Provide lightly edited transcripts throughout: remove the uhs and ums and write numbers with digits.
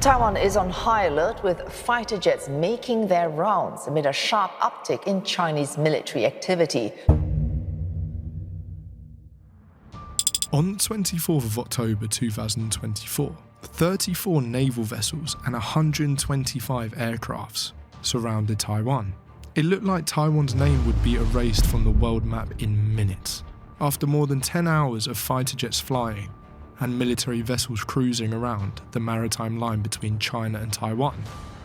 Taiwan is on high alert with fighter jets making their rounds amid a sharp uptick in Chinese military activity. On the 24th of October 2024, 34 naval vessels and 125 aircrafts surrounded Taiwan. It looked like Taiwan's name would be erased from the world map in minutes. After more than 10 hours of fighter jets flying and military vessels cruising around the maritime line between China and Taiwan,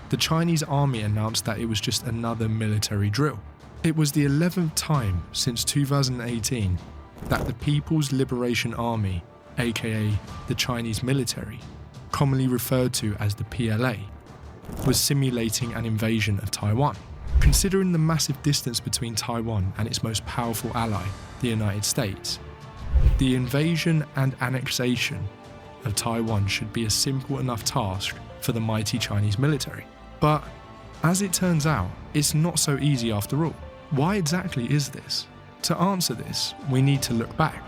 the Chinese army announced that it was just another military drill. It was the 11th time since 2018 that the People's Liberation Army, aka the Chinese military, commonly referred to as the PLA, was simulating an invasion of Taiwan. Considering the massive distance between Taiwan and its most powerful ally, the United States, the invasion and annexation of Taiwan should be a simple enough task for the mighty Chinese military. But as it turns out, it's not so easy after all. Why exactly is this? To answer this, we need to look back.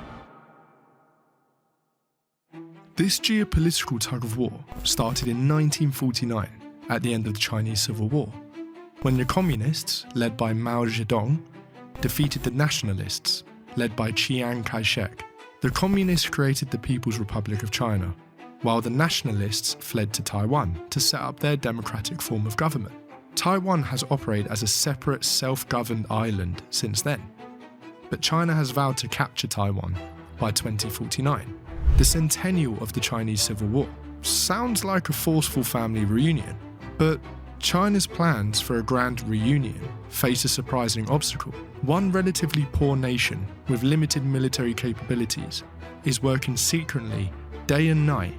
This geopolitical tug of war started in 1949 at the end of the Chinese Civil War, when the communists, led by Mao Zedong, defeated the nationalists, led by Chiang Kai-shek. The communists created the People's Republic of China, while the nationalists fled to Taiwan to set up their democratic form of government. Taiwan has operated as a separate, self-governed island since then, but China has vowed to capture Taiwan by 2049, the centennial of the Chinese Civil War. Sounds like a forceful family reunion, but China's plans for a grand reunion face a surprising obstacle. One relatively poor nation with limited military capabilities is working secretly day and night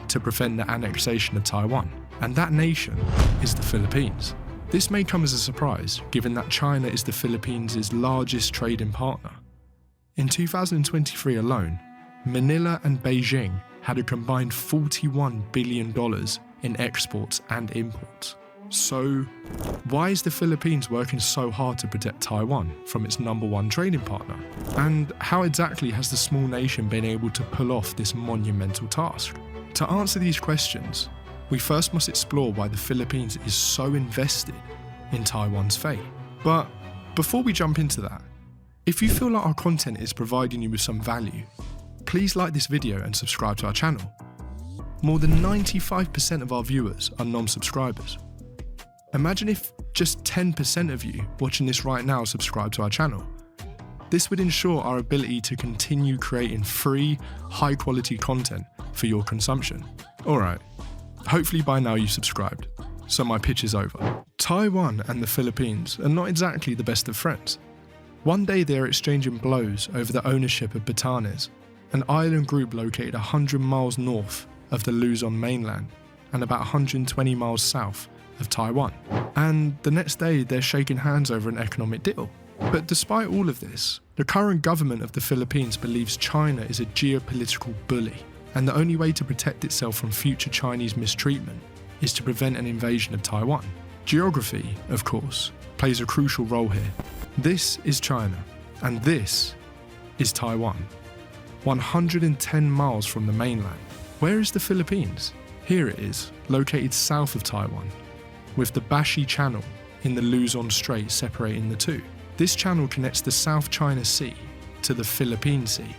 to prevent the annexation of Taiwan, and that nation is the Philippines. This may come as a surprise, given that China is the Philippines' largest trading partner. In 2023 alone, Manila and Beijing had a combined $41 billion in exports and imports. So, why is the Philippines working so hard to protect Taiwan from its #1 trading partner? And how exactly has the small nation been able to pull off this monumental task? To answer these questions, we first must explore why the Philippines is so invested in Taiwan's fate. But before we jump into that, if you feel like our content is providing you with some value, please like this video and subscribe to our channel. More than 95% of our viewers are non-subscribers. Imagine if just 10% of you watching this right now subscribe to our channel. This would ensure our ability to continue creating free, high-quality content for your consumption. Alright, hopefully by now you've subscribed, so my pitch is over. Taiwan and the Philippines are not exactly the best of friends. One day they are exchanging blows over the ownership of Batanes, an island group located 100 miles north of the Luzon mainland and about 120 miles south of Taiwan. And the next day they're shaking hands over an economic deal. But despite all of this, the current government of the Philippines believes China is a geopolitical bully, and the only way to protect itself from future Chinese mistreatment is to prevent an invasion of Taiwan. Geography, of course, plays a crucial role here. This is China, and this is Taiwan, 110 miles from the mainland. Where is the Philippines? Here it is, located south of Taiwan, with the Bashi Channel in the Luzon Strait separating the two. This channel connects the South China Sea to the Philippine Sea,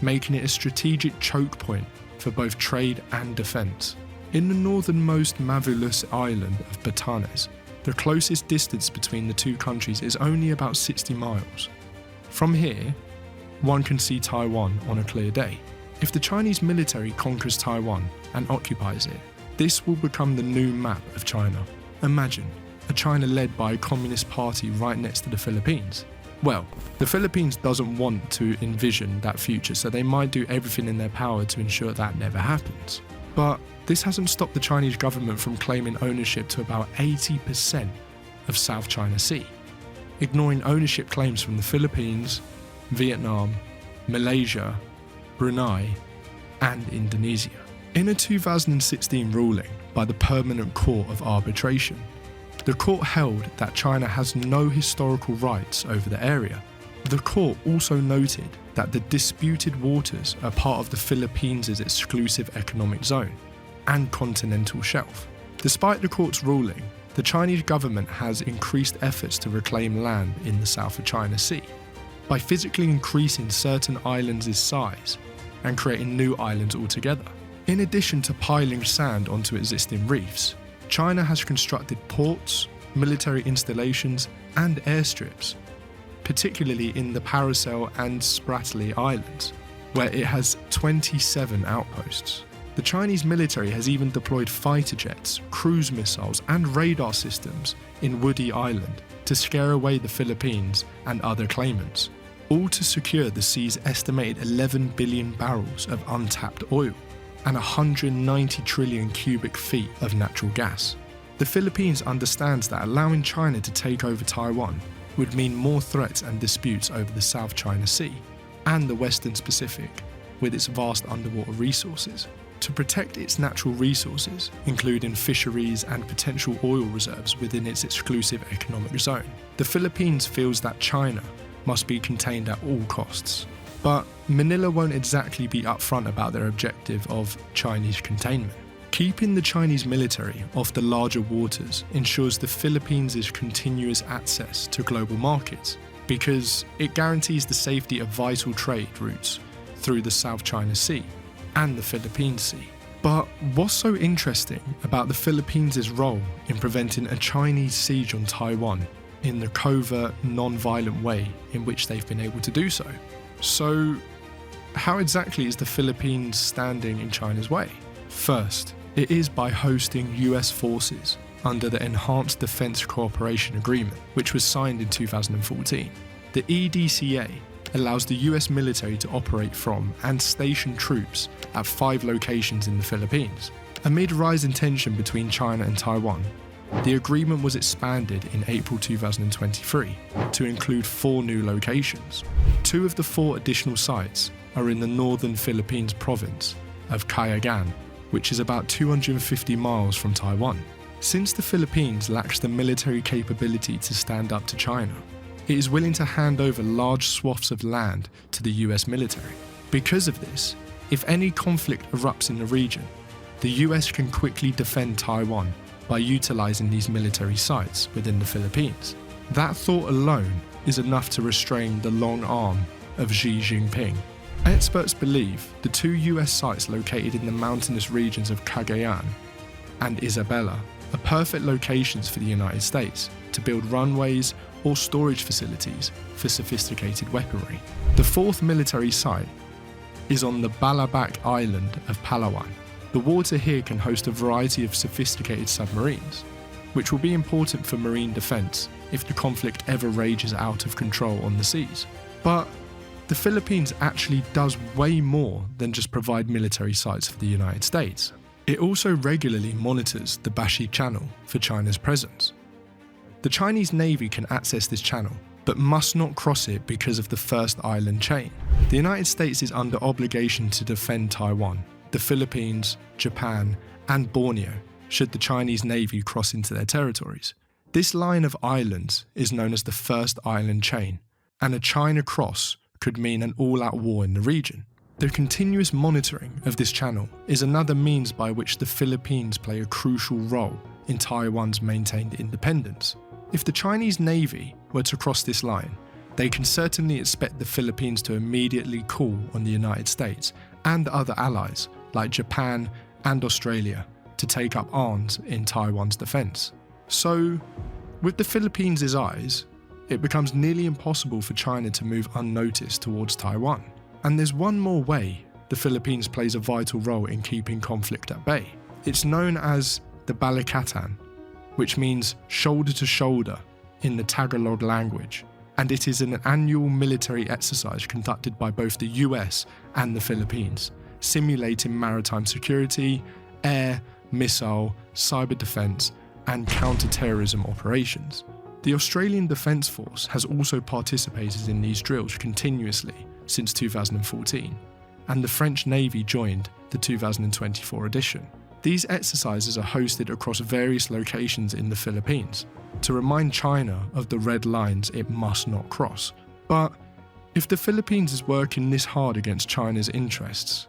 making it a strategic choke point for both trade and defence. In the northernmost Mavulus island of Batanes, the closest distance between the two countries is only about 60 miles. From here, one can see Taiwan on a clear day. If the Chinese military conquers Taiwan and occupies it, this will become the new map of China. Imagine a China led by a communist party right next to the Philippines. Well, the Philippines doesn't want to envision that future, so they might do everything in their power to ensure that never happens. But this hasn't stopped the Chinese government from claiming ownership to about 80% of South China Sea, ignoring ownership claims from the Philippines, Vietnam, Malaysia, Brunei, and Indonesia. In a 2016 ruling by the Permanent Court of Arbitration, the court held that China has no historical rights over the area. The court also noted that the disputed waters are part of the Philippines' exclusive economic zone, and continental shelf. Despite the court's ruling, the Chinese government has increased efforts to reclaim land in the South China Sea by physically increasing certain islands' size and creating new islands altogether. In addition to piling sand onto existing reefs, China has constructed ports, military installations, and airstrips, particularly in the Paracel and Spratly Islands, where it has 27 outposts. The Chinese military has even deployed fighter jets, cruise missiles, and radar systems in Woody Island to scare away the Philippines and other claimants, all to secure the sea's estimated 11 billion barrels of untapped oil and 190 trillion cubic feet of natural gas. The Philippines understands that allowing China to take over Taiwan would mean more threats and disputes over the South China Sea and the Western Pacific, with its vast underwater resources. To protect its natural resources, including fisheries and potential oil reserves within its exclusive economic zone, the Philippines feels that China must be contained at all costs. But Manila won't exactly be upfront about their objective of Chinese containment. Keeping the Chinese military off the larger waters ensures the Philippines' continuous access to global markets, because it guarantees the safety of vital trade routes through the South China Sea and the Philippine Sea. But what's so interesting about the Philippines' role in preventing a Chinese siege on Taiwan in the covert, non-violent way in which they've been able to do so? So, how exactly is the Philippines standing in China's way? First, it is by hosting US forces under the Enhanced Defense Cooperation Agreement, which was signed in 2014. The EDCA allows the US military to operate from and station troops at 5 locations in the Philippines. Amid rising tension between China and Taiwan, the agreement was expanded in April 2023 to include 4 new locations. 2 of the 4 additional sites are in the northern Philippines province of Cagayan, which is about 250 miles from Taiwan. Since the Philippines lacks the military capability to stand up to China, it is willing to hand over large swaths of land to the US military. Because of this, if any conflict erupts in the region, the US can quickly defend Taiwan by utilizing these military sites within the Philippines. That thought alone is enough to restrain the long arm of Xi Jinping. Experts believe the 2 US sites located in the mountainous regions of Cagayan and Isabela are perfect locations for the United States to build runways or storage facilities for sophisticated weaponry. The 4th military site is on the Balabac island of Palawan. The water here can host a variety of sophisticated submarines, which will be important for marine defense if the conflict ever rages out of control on the seas. But the Philippines actually does way more than just provide military sites for the United States. It also regularly monitors the Bashi Channel for China's presence. The Chinese Navy can access this channel, but must not cross it because of the first island chain. The United States is under obligation to defend Taiwan, the Philippines, Japan, and Borneo should the Chinese Navy cross into their territories. This line of islands is known as the first island chain, and a China cross could mean an all-out war in the region. The continuous monitoring of this channel is another means by which the Philippines play a crucial role in Taiwan's maintained independence. If the Chinese Navy were to cross this line, they can certainly expect the Philippines to immediately call on the United States and other allies like Japan and Australia to take up arms in Taiwan's defense. So, with the Philippines' eyes, it becomes nearly impossible for China to move unnoticed towards Taiwan. And there's one more way the Philippines plays a vital role in keeping conflict at bay. It's known as the Balikatan, which means shoulder to shoulder in the Tagalog language, and it is an annual military exercise conducted by both the US and the Philippines, simulating maritime security, air, missile, cyber defense, and counter-terrorism operations. The Australian Defence Force has also participated in these drills continuously since 2014, and the French Navy joined the 2024 edition. These exercises are hosted across various locations in the Philippines to remind China of the red lines it must not cross. But if the Philippines is working this hard against China's interests,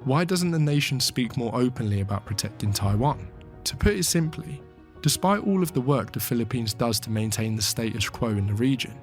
Why doesn't the nation speak more openly about protecting Taiwan? To put it simply, despite all of the work the Philippines does to maintain the status quo in the region,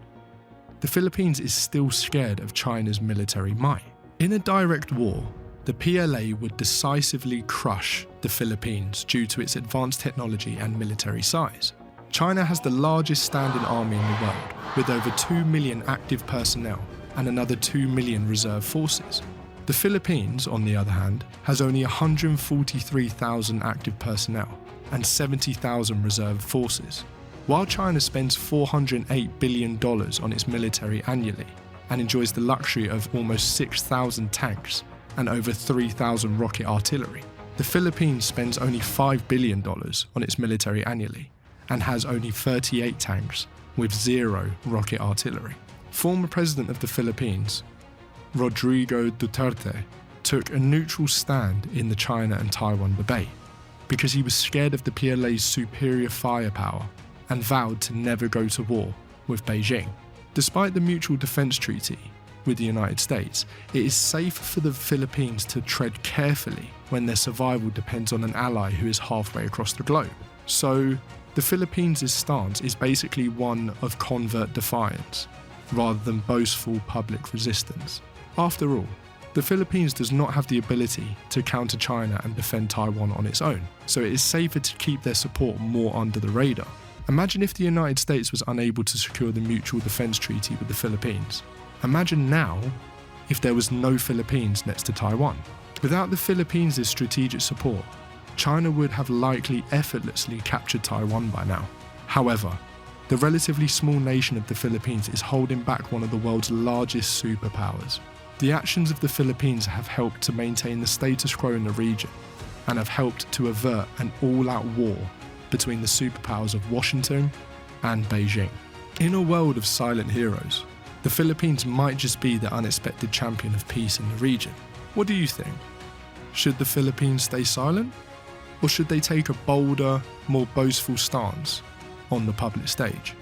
the Philippines is still scared of China's military might. In a direct war, the PLA would decisively crush the Philippines due to its advanced technology and military size. China has the largest standing army in the world, with over 2 million active personnel and another 2 million reserve forces. The Philippines, on the other hand, has only 143,000 active personnel and 70,000 reserve forces. While China spends $408 billion on its military annually and enjoys the luxury of almost 6,000 tanks and over 3,000 rocket artillery, the Philippines spends only $5 billion on its military annually and has only 38 tanks with 0 rocket artillery. Former President of the Philippines, Rodrigo Duterte, took a neutral stand in the China and Taiwan debate because he was scared of the PLA's superior firepower and vowed to never go to war with Beijing. Despite the Mutual Defense Treaty with the United States, it is safe for the Philippines to tread carefully when their survival depends on an ally who is halfway across the globe. So, the Philippines' stance is basically one of covert defiance, rather than boastful public resistance. After all, the Philippines does not have the ability to counter China and defend Taiwan on its own, so it is safer to keep their support more under the radar. Imagine if the United States was unable to secure the Mutual Defense Treaty with the Philippines. Imagine now if there was no Philippines next to Taiwan. Without the Philippines' strategic support, China would have likely effortlessly captured Taiwan by now. However, the relatively small nation of the Philippines is holding back one of the world's largest superpowers. The actions of the Philippines have helped to maintain the status quo in the region and have helped to avert an all-out war between the superpowers of Washington and Beijing. In a world of silent heroes, the Philippines might just be the unexpected champion of peace in the region. What do you think? Should the Philippines stay silent? Or should they take a bolder, more boastful stance on the public stage?